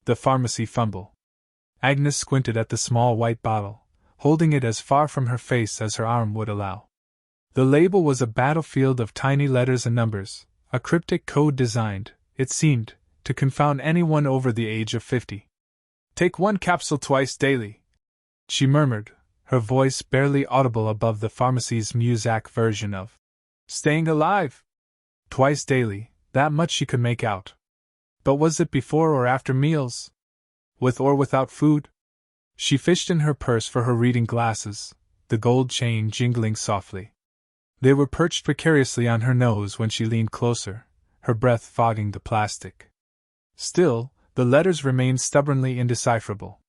The pharmacy fumble. Agnes squinted at the small white bottle, holding it as far from her face as her arm would allow. The label was a battlefield of tiny letters and numbers, a cryptic code designed, it seemed, to confound anyone over the age of 50. "Take 1 capsule twice daily," she murmured, her voice barely audible above the pharmacy's Muzak version of "staying alive." Twice daily, that much she could make out. But was it before or after meals? With or without food? She fished in her purse for her reading glasses, the gold chain jingling softly. They were perched precariously on her nose when she leaned closer, her breath fogging the plastic. Still, the letters remained stubbornly indecipherable.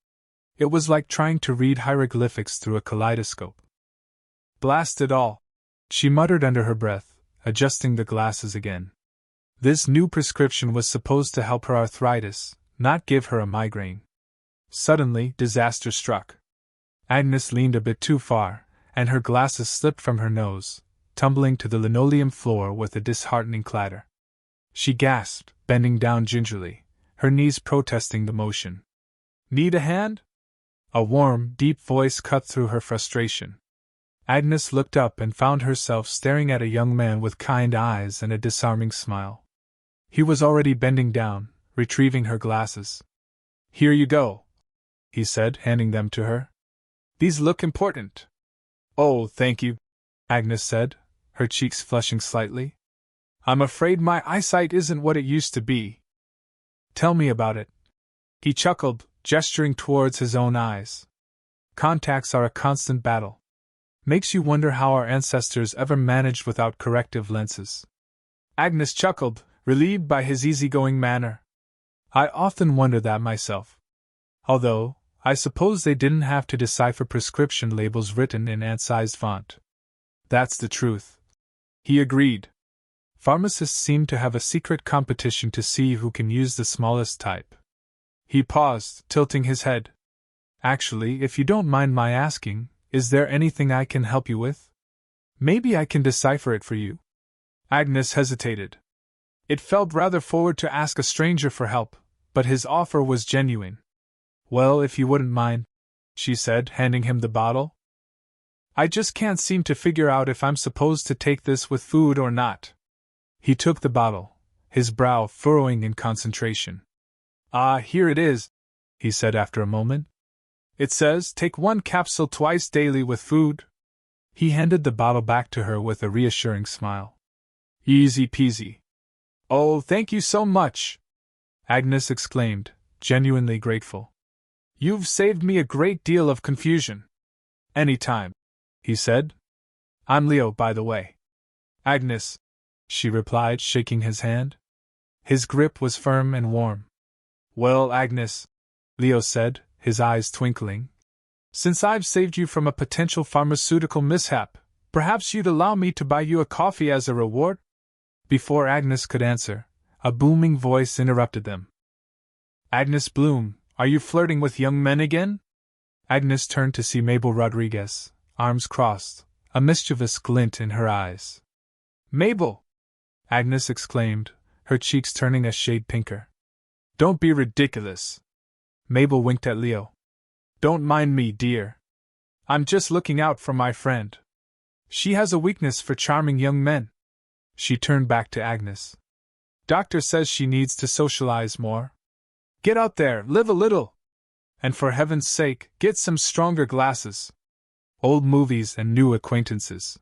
It was like trying to read hieroglyphics through a kaleidoscope. "Blast it all," she muttered under her breath, adjusting the glasses again. This new prescription was supposed to help her arthritis, not give her a migraine. Suddenly, disaster struck. Agnes leaned a bit too far, and her glasses slipped from her nose, tumbling to the linoleum floor with a disheartening clatter. She gasped, bending down gingerly, her knees protesting the motion. "Need a hand?" A warm, deep voice cut through her frustration. Agnes looked up and found herself staring at a young man with kind eyes and a disarming smile. He was already bending down, retrieving her glasses. "Here you go," he said, handing them to her. "These look important." "Oh, thank you," Agnes said, her cheeks flushing slightly. "I'm afraid my eyesight isn't what it used to be." "Tell me about it." He chuckled, gesturing towards his own eyes. "Contacts are a constant battle. Makes you wonder how our ancestors ever managed without corrective lenses." Agnes chuckled, relieved by his easygoing manner. "I often wonder that myself. Although, I suppose they didn't have to decipher prescription labels written in ant-sized font." "That's the truth," he agreed. "Pharmacists seem to have a secret competition to see who can use the smallest type." He paused, tilting his head. "Actually, if you don't mind my asking, is there anything I can help you with? Maybe I can decipher it for you." Agnes hesitated. It felt rather forward to ask a stranger for help, but his offer was genuine. "Well, if you wouldn't mind," she said, handing him the bottle. "I just can't seem to figure out if I'm supposed to take this with food or not." He took the bottle, his brow furrowing in concentration. "Ah, here it is," he said after a moment. "It says, take 1 capsule twice daily with food." He handed the bottle back to her with a reassuring smile. "Easy peasy." "Oh, thank you so much!" Agnes exclaimed, genuinely grateful. "You've saved me a great deal of confusion." "Any time," he said. "I'm Leo, by the way." "Agnes," she replied, shaking his hand. His grip was firm and warm. "Well, Agnes," Leo said, his eyes twinkling, "since I've saved you from a potential pharmaceutical mishap, perhaps you'd allow me to buy you a coffee as a reward?" Before Agnes could answer, a booming voice interrupted them. "Agnes Bloom, are you flirting with young men again?" Agnes turned to see Mabel Rodriguez, arms crossed, a mischievous glint in her eyes. "Mabel!" Agnes exclaimed, her cheeks turning a shade pinker. "Don't be ridiculous." Mabel winked at Leo. "Don't mind me, dear. I'm just looking out for my friend. She has a weakness for charming young men." She turned back to Agnes. "Doctor says she needs to socialize more. Get out there, live a little. And for heaven's sake, get some stronger glasses. Old movies and new acquaintances."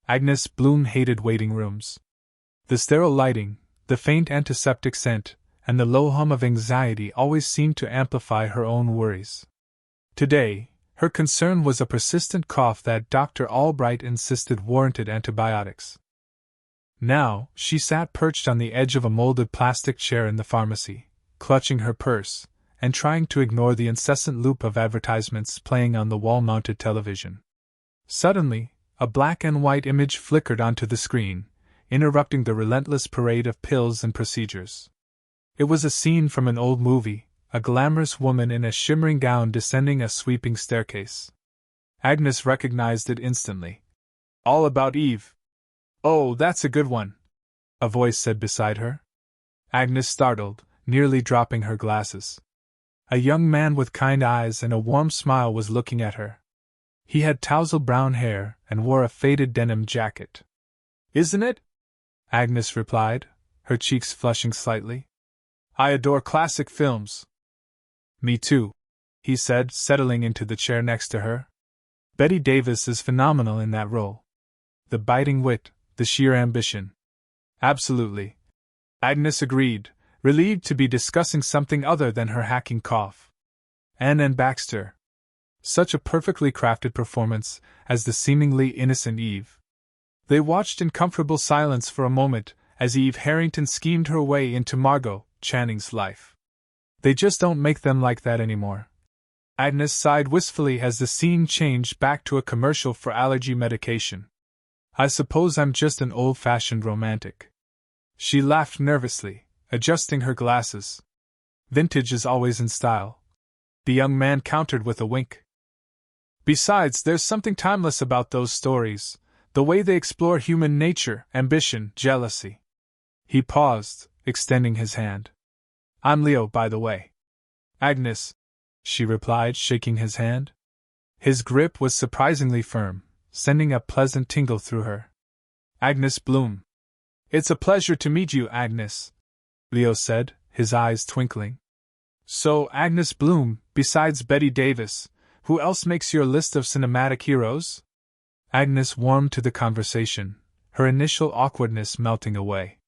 Agnes Bloom hated waiting rooms. The sterile lighting, the faint antiseptic scent, and the low hum of anxiety always seemed to amplify her own worries. Today, her concern was a persistent cough that Dr. Albright insisted warranted antibiotics. Now, she sat perched on the edge of a molded plastic chair in the pharmacy, clutching her purse, and trying to ignore the incessant loop of advertisements playing on the wall-mounted television. Suddenly, a black and white image flickered onto the screen, interrupting the relentless parade of pills and procedures. It was a scene from an old movie, a glamorous woman in a shimmering gown descending a sweeping staircase. Agnes recognized it instantly. "All About Eve." "Oh, that's a good one," a voice said beside her. Agnes startled, nearly dropping her glasses. A young man with kind eyes and a warm smile was looking at her. He had tousled brown hair and wore a faded denim jacket. "Isn't it?" Agnes replied, her cheeks flushing slightly. "I adore classic films." "Me too," he said, settling into the chair next to her. "Betty Davis is phenomenal in that role. The biting wit, the sheer ambition." "Absolutely," Agnes agreed, relieved to be discussing something other than her hacking cough. And Baxter. Such a perfectly crafted performance as the seemingly innocent Eve. They watched in comfortable silence for a moment as Eve Harrington schemed her way into Margot Channing's life. They just don't make them like that anymore. Agnes sighed wistfully as the scene changed back to a commercial for allergy medication. "I suppose I'm just an old-fashioned romantic." She laughed nervously, adjusting her glasses. "Vintage is always in style," the young man countered with a wink. "Besides, there's something timeless about those stories, the way they explore human nature, ambition, jealousy." He paused, extending his hand. "I'm Leo, by the way." "Agnes," she replied, shaking his hand. His grip was surprisingly firm, sending a pleasant tingle through her. "Agnes Bloom." "It's a pleasure to meet you, Agnes," Leo said, his eyes twinkling. "So, Agnes Bloom, besides Betty Davis, who else makes your list of cinematic heroes?" Agnes warmed to the conversation, her initial awkwardness melting away.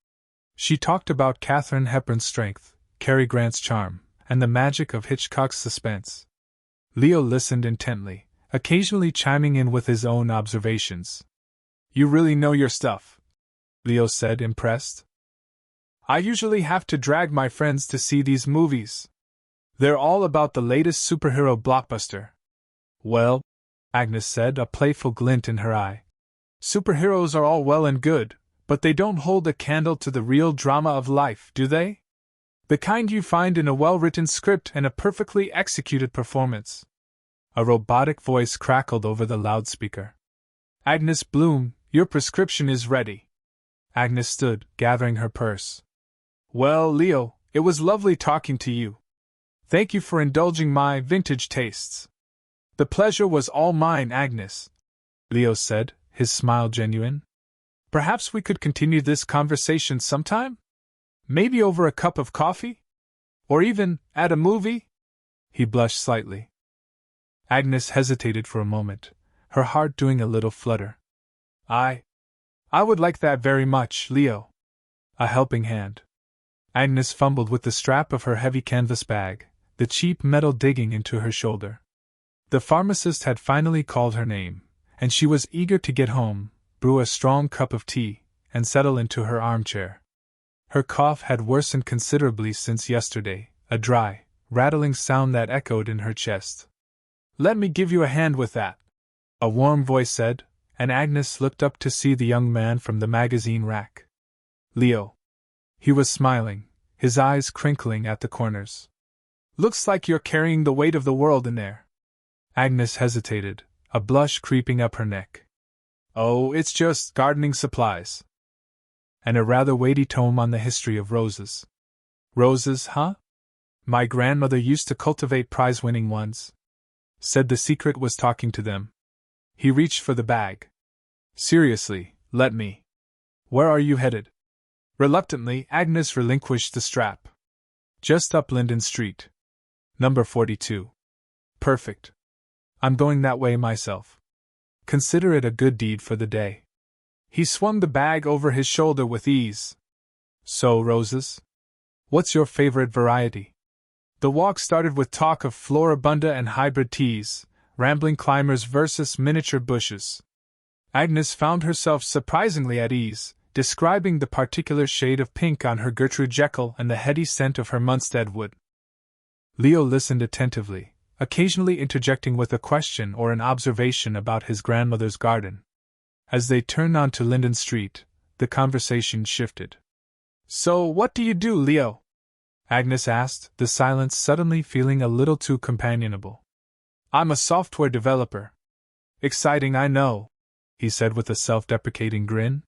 She talked about Katharine Hepburn's strength, Cary Grant's charm, and the magic of Hitchcock's suspense. Leo listened intently, occasionally chiming in with his own observations. "You really know your stuff," Leo said, impressed. "I usually have to drag my friends to see these movies. They're all about the latest superhero blockbuster." "Well," Agnes said, a playful glint in her eye, "superheroes are all well and good, but they don't hold a candle to the real drama of life, do they? The kind you find in a well-written script and a perfectly executed performance." A robotic voice crackled over the loudspeaker. "Agnes Bloom, your prescription is ready." Agnes stood, gathering her purse. "Well, Leo, it was lovely talking to you. Thank you for indulging my vintage tastes." "The pleasure was all mine, Agnes," Leo said, his smile genuine. "Perhaps we could continue this conversation sometime? Maybe over a cup of coffee? Or even at a movie?" He blushed slightly. Agnes hesitated for a moment, her heart doing a little flutter. I would like that very much, Leo." A helping hand. Agnes fumbled with the strap of her heavy canvas bag, the cheap metal digging into her shoulder. The pharmacist had finally called her name, and she was eager to get home, brew a strong cup of tea, and settle into her armchair. Her cough had worsened considerably since yesterday, a dry, rattling sound that echoed in her chest. "Let me give you a hand with that," a warm voice said, and Agnes looked up to see the young man from the magazine rack. "Leo." He was smiling, his eyes crinkling at the corners. "Looks like you're carrying the weight of the world in there." Agnes hesitated, a blush creeping up her neck. "Oh, it's just gardening supplies." And a rather weighty tome on the history of roses. "Roses, huh? My grandmother used to cultivate prize-winning ones." Said the secret was talking to them. He reached for the bag. "Seriously, let me. Where are you headed?" Reluctantly, Agnes relinquished the strap. "Just up Linden Street. Number 42. "Perfect. I'm going that way myself. Consider it a good deed for the day." He swung the bag over his shoulder with ease. "So, roses? What's your favorite variety?" The walk started with talk of floribunda and hybrid teas, rambling climbers versus miniature bushes. Agnes found herself surprisingly at ease, describing the particular shade of pink on her Gertrude Jekyll and the heady scent of her Munstead wood. Leo listened attentively, occasionally interjecting with a question or an observation about his grandmother's garden. As they turned onto Linden Street, the conversation shifted. "So, what do you do, Leo?" Agnes asked, the silence suddenly feeling a little too companionable. "I'm a software developer." "Exciting, I know," he said with a self-deprecating grin.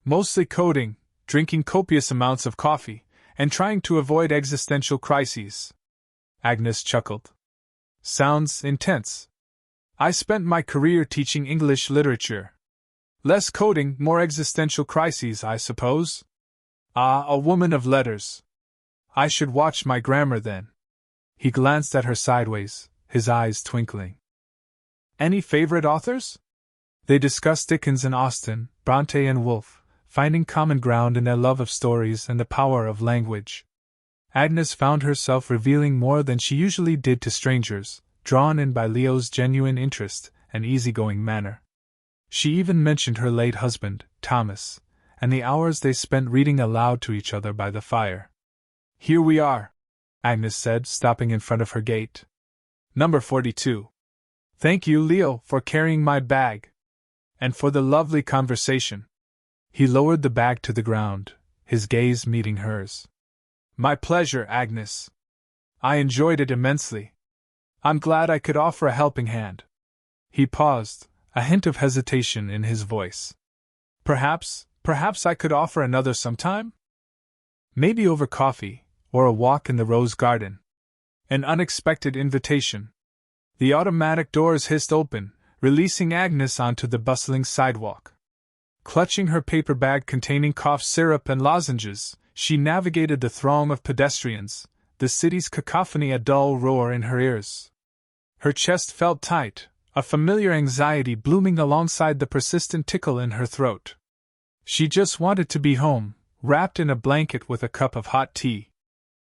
"Mostly coding, drinking copious amounts of coffee, and trying to avoid existential crises." Agnes chuckled. Sounds intense. I spent my career teaching English literature. Less coding, more existential crises, I suppose. Ah, a woman of letters. I should watch my grammar then. He glanced at her sideways, his eyes twinkling. Any favorite authors? They discussed Dickens and Austen, Bronte and Woolf, finding common ground in their love of stories and the power of language. Agnes found herself revealing more than she usually did to strangers, drawn in by Leo's genuine interest and easygoing manner. She even mentioned her late husband, Thomas, and the hours they spent reading aloud to each other by the fire. Here we are, Agnes said, stopping in front of her gate. Number 42. Thank you, Leo, for carrying my bag. And for the lovely conversation. He lowered the bag to the ground, his gaze meeting hers. My pleasure, Agnes. I enjoyed it immensely. I'm glad I could offer a helping hand. He paused, a hint of hesitation in his voice. Perhaps I could offer another sometime? Maybe over coffee, or a walk in the rose garden. An unexpected invitation. The automatic doors hissed open, releasing Agnes onto the bustling sidewalk. Clutching her paper bag containing cough syrup and lozenges, she navigated the throng of pedestrians, the city's cacophony a dull roar in her ears. Her chest felt tight, a familiar anxiety blooming alongside the persistent tickle in her throat. She just wanted to be home, wrapped in a blanket with a cup of hot tea.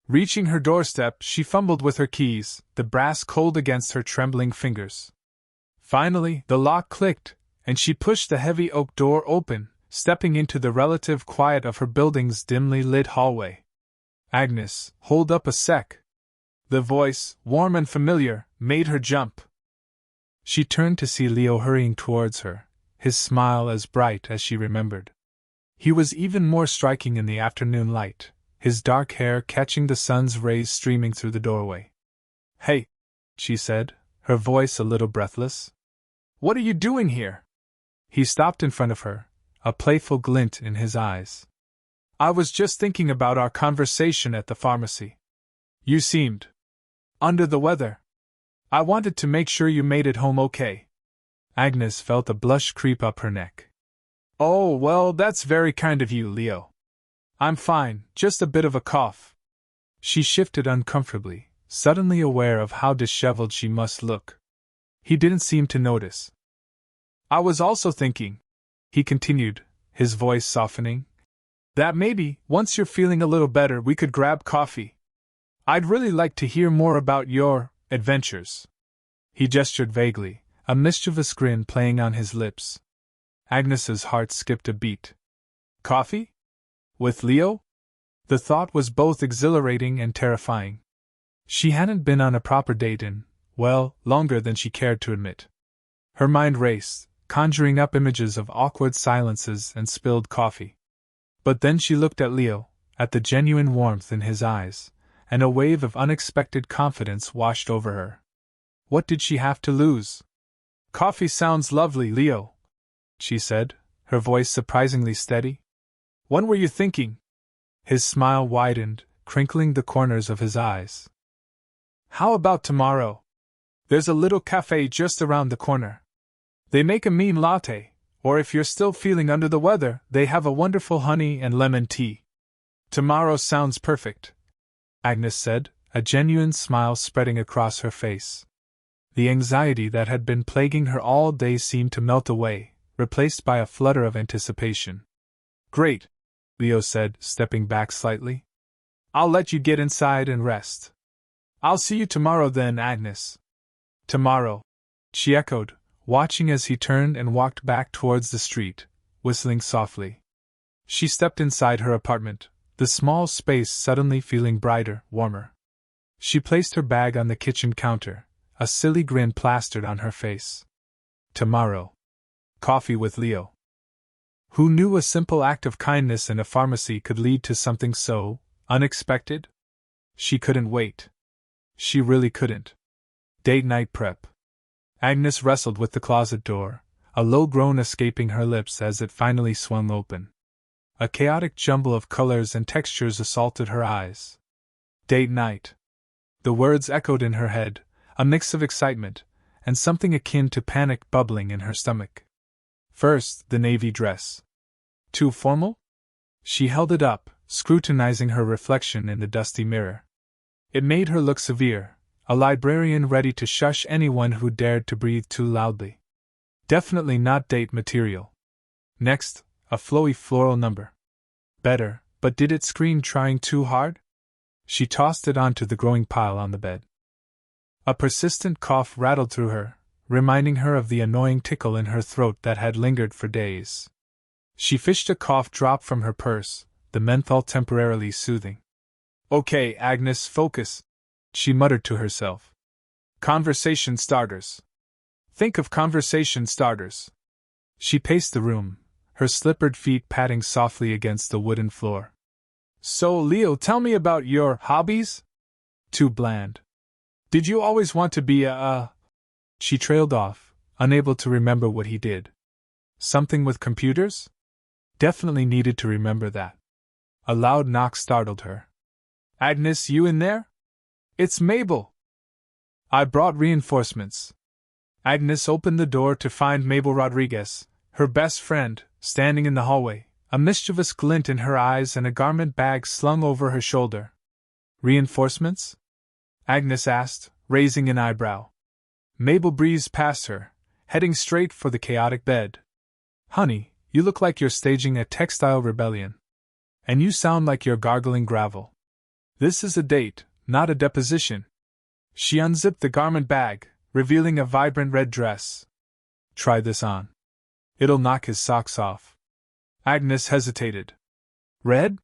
Reaching her doorstep, she fumbled with her keys, the brass cold against her trembling fingers. Finally, the lock clicked, and she pushed the heavy oak door open, stepping into the relative quiet of her building's dimly lit hallway. Agnes, hold up a sec. The voice, warm and familiar, made her jump. She turned to see Leo hurrying towards her, his smile as bright as she remembered. He was even more striking in the afternoon light, his dark hair catching the sun's rays streaming through the doorway. Hey, she said, her voice a little breathless. What are you doing here? He stopped in front of her, a playful glint in his eyes. I was just thinking about our conversation at the pharmacy. You seemed under the weather. I wanted to make sure you made it home okay. Agnes felt a blush creep up her neck. Oh, well, that's very kind of you, Leo. I'm fine, just a bit of a cough. She shifted uncomfortably, suddenly aware of how disheveled she must look. He didn't seem to notice. I was also thinking, he continued, his voice softening, that maybe, once you're feeling a little better, we could grab coffee. I'd really like to hear more about your adventures. He gestured vaguely, a mischievous grin playing on his lips. Agnes's heart skipped a beat. Coffee? With Leo? The thought was both exhilarating and terrifying. She hadn't been on a proper date in, well, longer than she cared to admit. Her mind raced, conjuring up images of awkward silences and spilled coffee. But then she looked at Leo, at the genuine warmth in his eyes, and a wave of unexpected confidence washed over her. What did she have to lose? Coffee sounds lovely, Leo, she said, her voice surprisingly steady. When were you thinking? His smile widened, crinkling the corners of his eyes. How about tomorrow? There's a little cafe just around the corner. They make a mean latte, or if you're still feeling under the weather, they have a wonderful honey and lemon tea. Tomorrow sounds perfect, Agnes said, a genuine smile spreading across her face. The anxiety that had been plaguing her all day seemed to melt away, replaced by a flutter of anticipation. Great, Leo said, stepping back slightly. I'll let you get inside and rest. I'll see you tomorrow then, Agnes. Tomorrow, she echoed, watching as he turned and walked back towards the street, whistling softly. She stepped inside her apartment, the small space suddenly feeling brighter, warmer. She placed her bag on the kitchen counter, a silly grin plastered on her face. Tomorrow. Coffee with Leo. Who knew a simple act of kindness in a pharmacy could lead to something so unexpected? She couldn't wait. She really couldn't. Date night prep. Agnes wrestled with the closet door, a low groan escaping her lips as it finally swung open. A chaotic jumble of colors and textures assaulted her eyes. Date night. The words echoed in her head, a mix of excitement and something akin to panic bubbling in her stomach. First, the navy dress. Too formal? She held it up, scrutinizing her reflection in the dusty mirror. It made her look severe, a librarian ready to shush anyone who dared to breathe too loudly. Definitely not date material. Next, a flowy floral number. Better, but did it scream trying too hard? She tossed it onto the growing pile on the bed. A persistent cough rattled through her, reminding her of the annoying tickle in her throat that had lingered for days. She fished a cough drop from her purse, the menthol temporarily soothing. Okay, Agnes, focus, she muttered to herself. Conversation starters. Think of conversation starters. She paced the room, her slippered feet patting softly against the wooden floor. So, Leo, tell me about your hobbies? Too bland. Did you always want to be She trailed off, unable to remember what he did. Something with computers? Definitely needed to remember that. A loud knock startled her. Agnes, you in there? It's Mabel. I brought reinforcements. Agnes opened the door to find Mabel Rodriguez, her best friend, standing in the hallway, a mischievous glint in her eyes and a garment bag slung over her shoulder. Reinforcements? Agnes asked, raising an eyebrow. Mabel breezed past her, heading straight for the chaotic bed. Honey, you look like you're staging a textile rebellion. And you sound like you're gargling gravel. This is a date, not a deposition. She unzipped the garment bag, revealing a vibrant red dress. Try this on. It'll knock his socks off. Agnes hesitated. Red?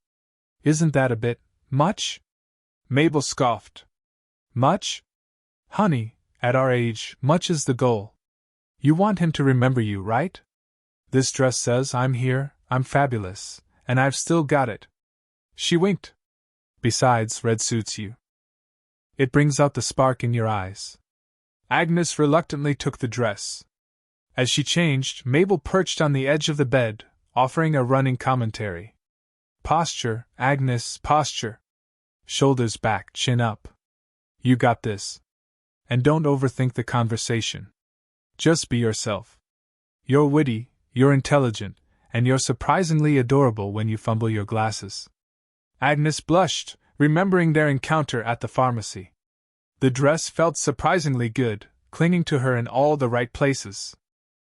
Isn't that a bit much? Mabel scoffed. Much? Honey, at our age, much is the goal. You want him to remember you, right? This dress says I'm here, I'm fabulous, and I've still got it. She winked. Besides, red suits you. It brings out the spark in your eyes. Agnes reluctantly took the dress. As she changed, Mabel perched on the edge of the bed, offering a running commentary. Posture, Agnes, posture. Shoulders back, chin up. You got this. And don't overthink the conversation. Just be yourself. You're witty, you're intelligent, and you're surprisingly adorable when you fumble your glasses. Agnes blushed, remembering their encounter at the pharmacy. The dress felt surprisingly good, clinging to her in all the right places.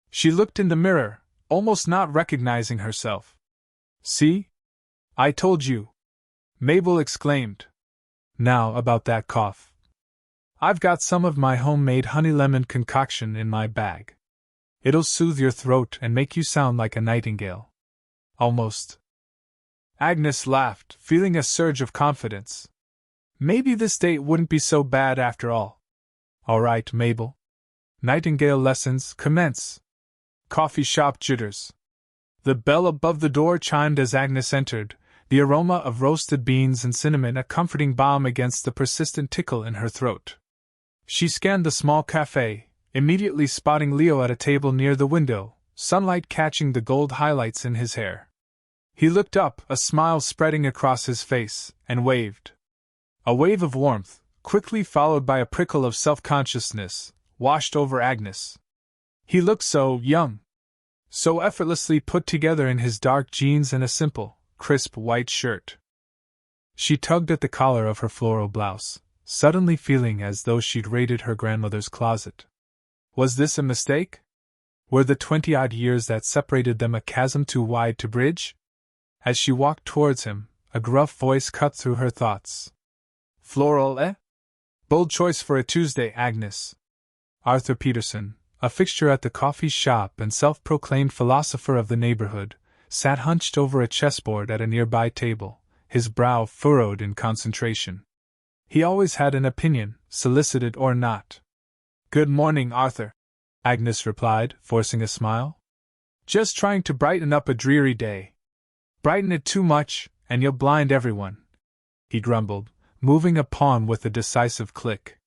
She looked in the mirror, almost not recognizing herself. See? I told you. Mabel exclaimed. Now about that cough. I've got some of my homemade honey lemon concoction in my bag. It'll soothe your throat and make you sound like a nightingale. Almost. Agnes laughed, feeling a surge of confidence. Maybe this date wouldn't be so bad after all. All right, Mabel. Nightingale lessons commence. Coffee shop jitters. The bell above the door chimed as Agnes entered, the aroma of roasted beans and cinnamon a comforting balm against the persistent tickle in her throat. She scanned the small cafe, immediately spotting Leo at a table near the window, sunlight catching the gold highlights in his hair. He looked up, a smile spreading across his face, and waved. A wave of warmth, quickly followed by a prickle of self-consciousness, washed over Agnes. He looked so young, so effortlessly put together in his dark jeans and a simple, crisp white shirt. She tugged at the collar of her floral blouse, suddenly feeling as though she'd raided her grandmother's closet. Was this a mistake? Were the 20-odd years that separated them a chasm too wide to bridge? As she walked towards him, a gruff voice cut through her thoughts. Floral, eh? Bold choice for a Tuesday, Agnes. Arthur Peterson, a fixture at the coffee shop and self-proclaimed philosopher of the neighborhood, sat hunched over a chessboard at a nearby table, his brow furrowed in concentration. He always had an opinion, solicited or not. Good morning, Arthur, Agnes replied, forcing a smile. Just trying to brighten up a dreary day. Brighten it too much, and you'll blind everyone, he grumbled, moving a pawn with a decisive click.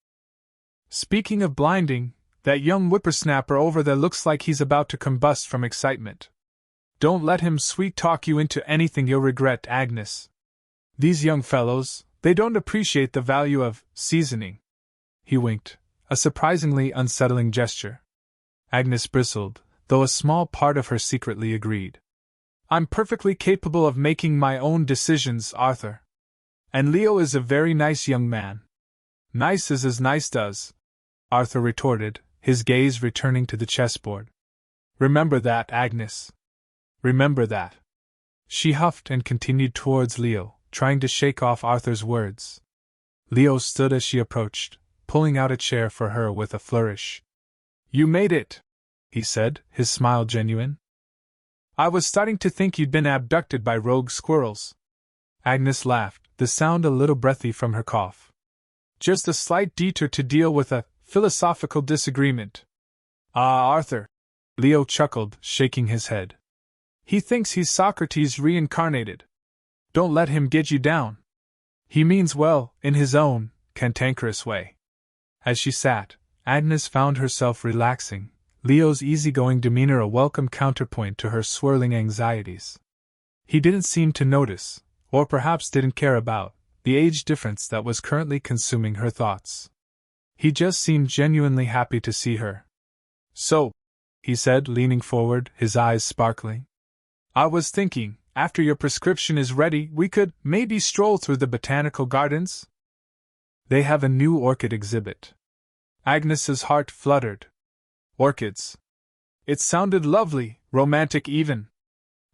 Speaking of blinding, that young whippersnapper over there looks like he's about to combust from excitement. Don't let him sweet-talk you into anything you'll regret, Agnes. These young fellows, They don't appreciate the value of seasoning. He winked, a surprisingly unsettling gesture. Agnes bristled, though a small part of her secretly agreed. I'm perfectly capable of making my own decisions, Arthur. And Leo is a very nice young man. Nice is as nice does, Arthur retorted, his gaze returning to the chessboard. Remember that, Agnes. Remember that. She huffed and continued towards Leo, trying to shake off Arthur's words. Leo stood as she approached, pulling out a chair for her with a flourish. You made it, he said, his smile genuine. I was starting to think you'd been abducted by rogue squirrels. Agnes laughed, the sound a little breathy from her cough. Just a slight detour to deal with a philosophical disagreement. Ah, Arthur, Leo chuckled, shaking his head. He thinks he's Socrates reincarnated. Don't let him get you down. He means well, in his own, cantankerous way. As she sat, Agnes found herself relaxing, Leo's easygoing demeanor a welcome counterpoint to her swirling anxieties. He didn't seem to notice, or perhaps didn't care about, the age difference that was currently consuming her thoughts. He just seemed genuinely happy to see her. So, he said, leaning forward, his eyes sparkling. I was thinking, after your prescription is ready, we could maybe stroll through the botanical gardens? They have a new orchid exhibit. Agnes's heart fluttered. Orchids. It sounded lovely, romantic even.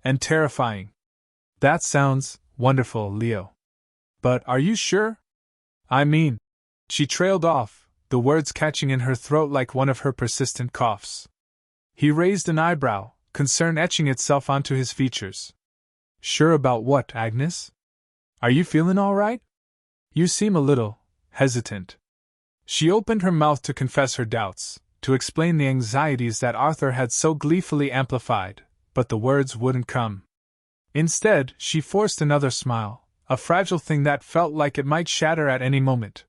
And terrifying. That sounds wonderful, Leo. But are you sure? I mean, she trailed off, the words catching in her throat like one of her persistent coughs. He raised an eyebrow, concern etching itself onto his features. Sure about what, Agnes? Are you feeling all right? You seem a little hesitant. She opened her mouth to confess her doubts, to explain the anxieties that Arthur had so gleefully amplified, but the words wouldn't come. Instead, she forced another smile, a fragile thing that felt like it might shatter at any moment.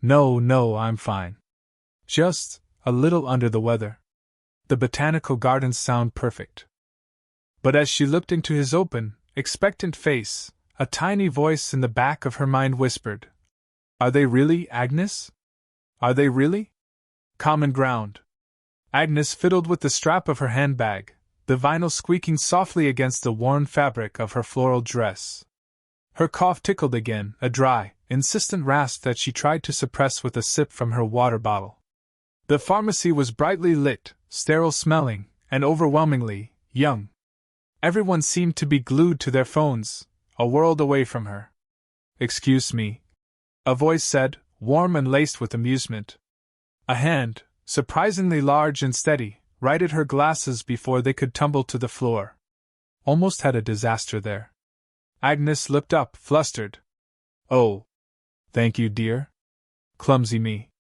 No, I'm fine. Just a little under the weather. The botanical gardens sound perfect. But as she looked into his open, expectant face, a tiny voice in the back of her mind whispered, Are they really, Agnes? Are they really? Common ground. Agnes fiddled with the strap of her handbag, the vinyl squeaking softly against the worn fabric of her floral dress. Her cough tickled again, a dry, insistent rasp that she tried to suppress with a sip from her water bottle. The pharmacy was brightly lit, sterile-smelling, and overwhelmingly young. Everyone seemed to be glued to their phones, a world away from her. Excuse me, a voice said, warm and laced with amusement. A hand, surprisingly large and steady, righted her glasses before they could tumble to the floor. Almost had a disaster there. Agnes looked up, flustered. Oh. Thank you, dear. Clumsy me.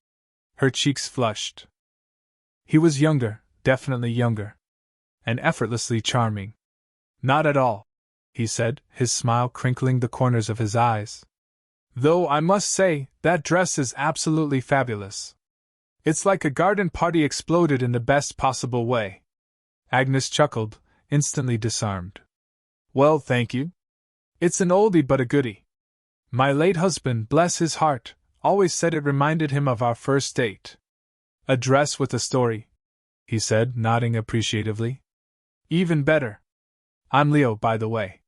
Her cheeks flushed. He was younger, definitely younger. And effortlessly charming. Not at all, he said, his smile crinkling the corners of his eyes. Though I must say, that dress is absolutely fabulous. It's like a garden party exploded in the best possible way. Agnes chuckled, instantly disarmed. Well, thank you. It's an oldie but a goodie. My late husband, bless his heart, always said it reminded him of our first date. A dress with a story, he said, nodding appreciatively. Even better. I'm Leo, by the way.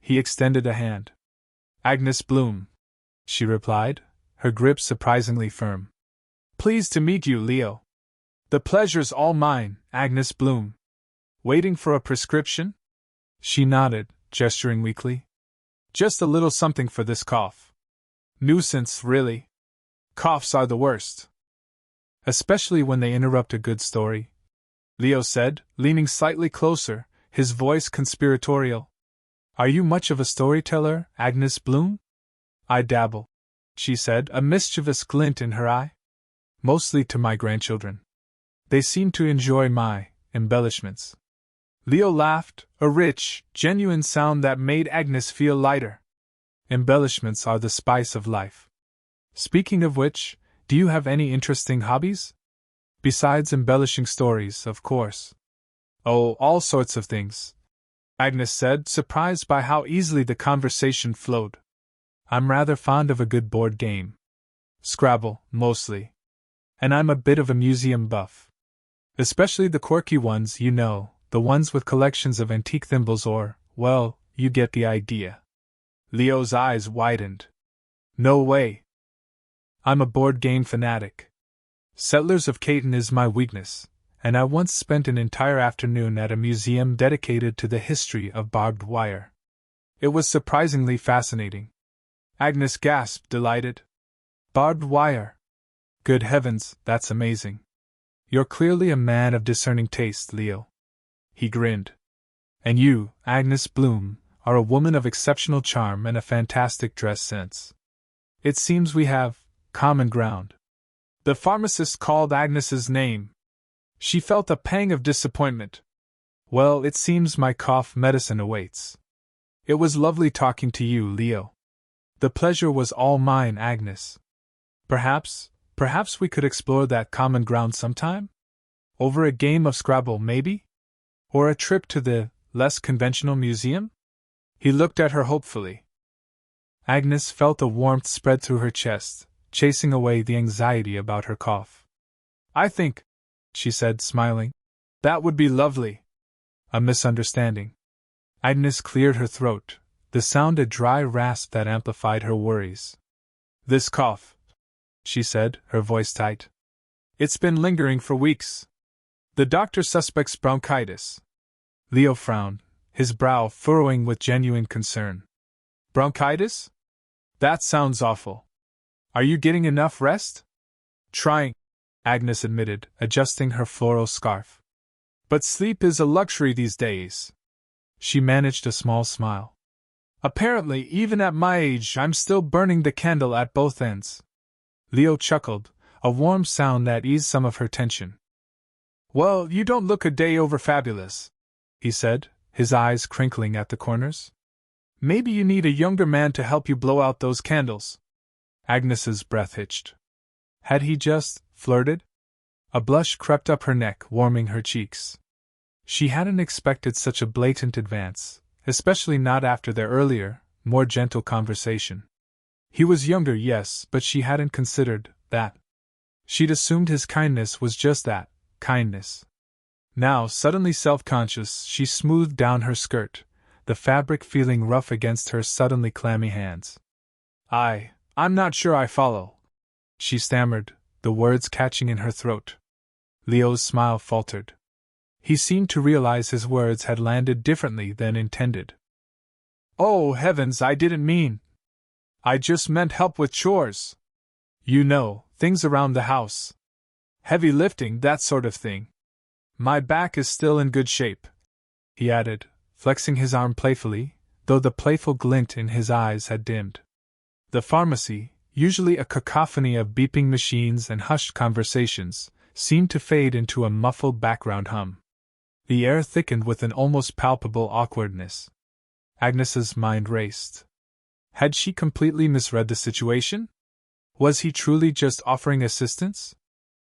He extended a hand. Agnes Bloom, she replied, her grip surprisingly firm. Pleased to meet you, Leo. The pleasure's all mine, Agnes Bloom. Waiting for a prescription? She nodded, gesturing weakly. Just a little something for this cough. Nuisance, really. Coughs are the worst. Especially when they interrupt a good story, Leo said, leaning slightly closer, his voice conspiratorial. Are you much of a storyteller, Agnes Bloom? I dabble, she said, a mischievous glint in her eye. Mostly to my grandchildren. They seem to enjoy my embellishments. Leo laughed, a rich, genuine sound that made Agnes feel lighter. Embellishments are the spice of life. Speaking of which, do you have any interesting hobbies? Besides embellishing stories, of course. Oh, all sorts of things, Agnes said, surprised by how easily the conversation flowed. I'm rather fond of a good board game. Scrabble, mostly. And I'm a bit of a museum buff. Especially the quirky ones, you know, the ones with collections of antique thimbles or, well, you get the idea. Leo's eyes widened. No way. I'm a board game fanatic. Settlers of Catan is my weakness, and I once spent an entire afternoon at a museum dedicated to the history of barbed wire. It was surprisingly fascinating. Agnes gasped, delighted. Barbed wire. Good heavens, that's amazing. You're clearly a man of discerning taste, Leo. He grinned. And you, Agnes Bloom, are a woman of exceptional charm and a fantastic dress sense. It seems we have common ground. The pharmacist called Agnes's name. She felt a pang of disappointment. Well, it seems my cough medicine awaits. It was lovely talking to you, Leo. The pleasure was all mine, Agnes. Perhaps we could explore that common ground sometime? Over a game of Scrabble, maybe? Or a trip to the less conventional museum? He looked at her hopefully. Agnes felt a warmth spread through her chest, chasing away the anxiety about her cough. I think, she said, smiling, that would be lovely. A misunderstanding. Agnes cleared her throat, the sound a dry rasp that amplified her worries. This cough, she said, her voice tight. It's been lingering for weeks. The doctor suspects bronchitis. Leo frowned, his brow furrowing with genuine concern. Bronchitis? That sounds awful. Are you getting enough rest? Trying, Agnes admitted, adjusting her floral scarf. But sleep is a luxury these days. She managed a small smile. Apparently, even at my age, I'm still burning the candle at both ends. Leo chuckled, a warm sound that eased some of her tension. Well, you don't look a day over fabulous, he said, his eyes crinkling at the corners. Maybe you need a younger man to help you blow out those candles. Agnes's breath hitched. Had he just flirted? A blush crept up her neck, warming her cheeks. She hadn't expected such a blatant advance, especially not after their earlier, more gentle conversation. He was younger, yes, but she hadn't considered that. She'd assumed his kindness was just that, kindness. Now, suddenly self-conscious, she smoothed down her skirt, the fabric feeling rough against her suddenly clammy hands. I'm not sure I follow, she stammered, the words catching in her throat. Leo's smile faltered. He seemed to realize his words had landed differently than intended. Oh, heavens, I didn't mean. I just meant help with chores. You know, things around the house. Heavy lifting, that sort of thing. My back is still in good shape, he added, flexing his arm playfully, though the playful glint in his eyes had dimmed. The pharmacy, usually a cacophony of beeping machines and hushed conversations, seemed to fade into a muffled background hum. The air thickened with an almost palpable awkwardness. Agnes's mind raced. Had she completely misread the situation? Was he truly just offering assistance?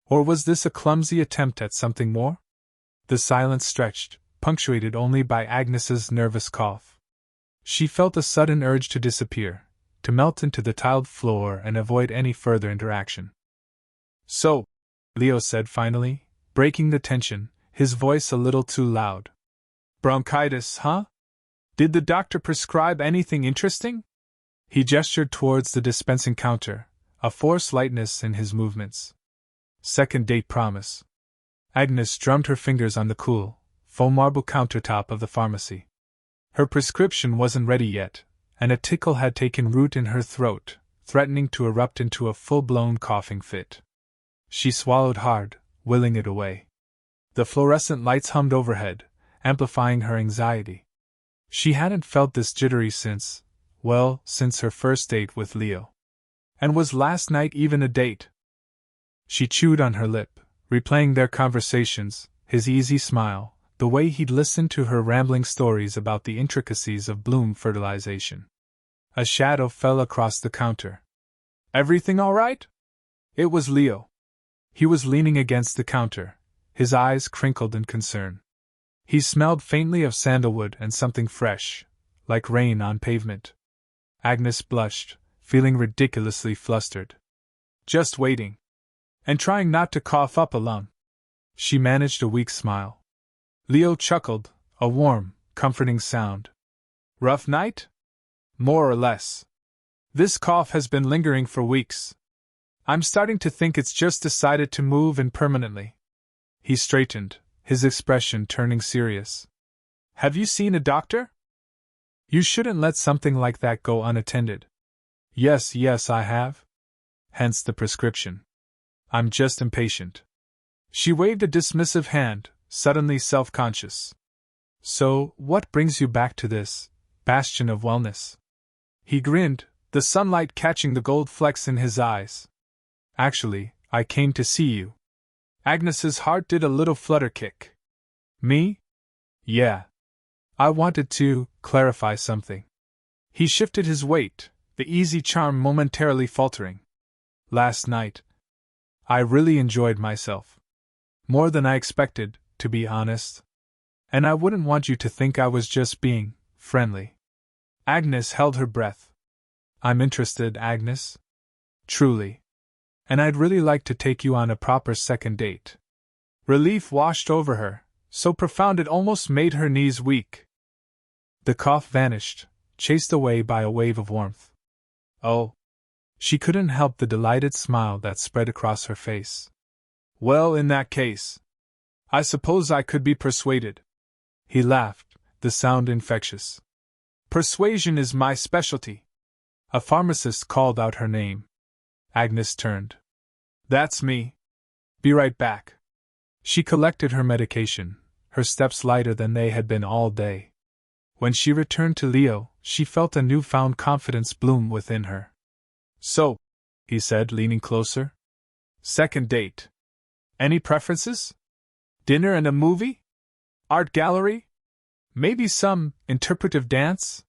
Or was this a clumsy attempt at something more? The silence stretched, punctuated only by Agnes's nervous cough. She felt a sudden urge to disappear, to melt into the tiled floor and avoid any further interaction. So, Leo said finally, breaking the tension, his voice a little too loud. Bronchitis, huh? Did the doctor prescribe anything interesting? He gestured towards the dispensing counter, a forced lightness in his movements. Second date promise. Agnes drummed her fingers on the cool, faux marble countertop of the pharmacy. Her prescription wasn't ready yet, and a tickle had taken root in her throat, threatening to erupt into a full-blown coughing fit. She swallowed hard, willing it away. The fluorescent lights hummed overhead, amplifying her anxiety. She hadn't felt this jittery since her first date with Leo. And was last night even a date? She chewed on her lip, replaying their conversations, his easy smile, the way he'd listened to her rambling stories about the intricacies of bloom fertilization. A shadow fell across the counter. Everything all right? It was Leo. He was leaning against the counter, his eyes crinkled in concern. He smelled faintly of sandalwood and something fresh, like rain on pavement. Agnes blushed, feeling ridiculously flustered. Just waiting. And trying not to cough up a lung. She managed a weak smile. Leo chuckled, a warm, comforting sound. Rough night? More or less. This cough has been lingering for weeks. I'm starting to think it's just decided to move in permanently. He straightened, his expression turning serious. Have you seen a doctor? You shouldn't let something like that go unattended. Yes, I have. Hence the prescription. I'm just impatient. She waved a dismissive hand, suddenly self-conscious. So, what brings you back to this bastion of wellness? He grinned, the sunlight catching the gold flecks in his eyes. Actually, I came to see you. Agnes's heart did a little flutter kick. Me? Yeah. I wanted to clarify something. He shifted his weight, the easy charm momentarily faltering. Last night, I really enjoyed myself. More than I expected, to be honest. And I wouldn't want you to think I was just being friendly. Agnes held her breath. I'm interested, Agnes. Truly. And I'd really like to take you on a proper second date. Relief washed over her, so profound it almost made her knees weak. The cough vanished, chased away by a wave of warmth. Oh! She couldn't help the delighted smile that spread across her face. Well, in that case, I suppose I could be persuaded. He laughed, the sound infectious. Persuasion is my specialty. A pharmacist called out her name. Agnes turned. That's me. Be right back. She collected her medication, her steps lighter than they had been all day. When she returned to Leo, she felt a newfound confidence bloom within her. So, he said, leaning closer. Second date. Any preferences? Dinner and a movie? Art gallery? Maybe some interpretive dance?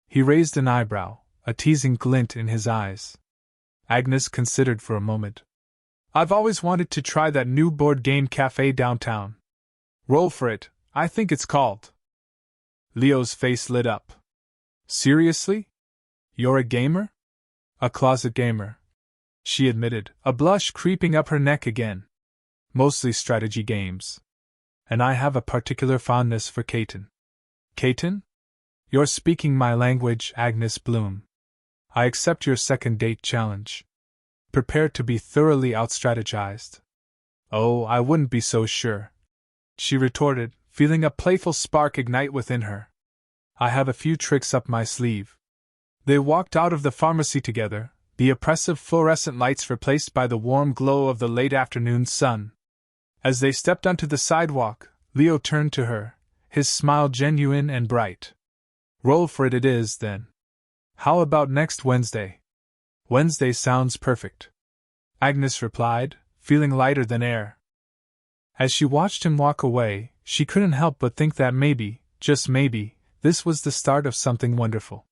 He raised an eyebrow, a teasing glint in his eyes. Agnes considered for a moment. I've always wanted to try that new board game cafe downtown. Roll for it, I think it's called. Leo's face lit up. Seriously? You're a gamer? A closet gamer, she admitted, a blush creeping up her neck again. Mostly strategy games. And I have a particular fondness for Caton. Caton? You're speaking my language, Agnes Bloom. I accept your second date challenge. Prepare to be thoroughly outstrategized. Oh, I wouldn't be so sure, she retorted, feeling a playful spark ignite within her. I have a few tricks up my sleeve. They walked out of the pharmacy together, the oppressive fluorescent lights replaced by the warm glow of the late afternoon sun. As they stepped onto the sidewalk, Leo turned to her, his smile genuine and bright. Roll for it is, then. How about next Wednesday? Wednesday sounds perfect. Agnes replied, feeling lighter than air. As she watched him walk away, she couldn't help but think that maybe, just maybe, this was the start of something wonderful.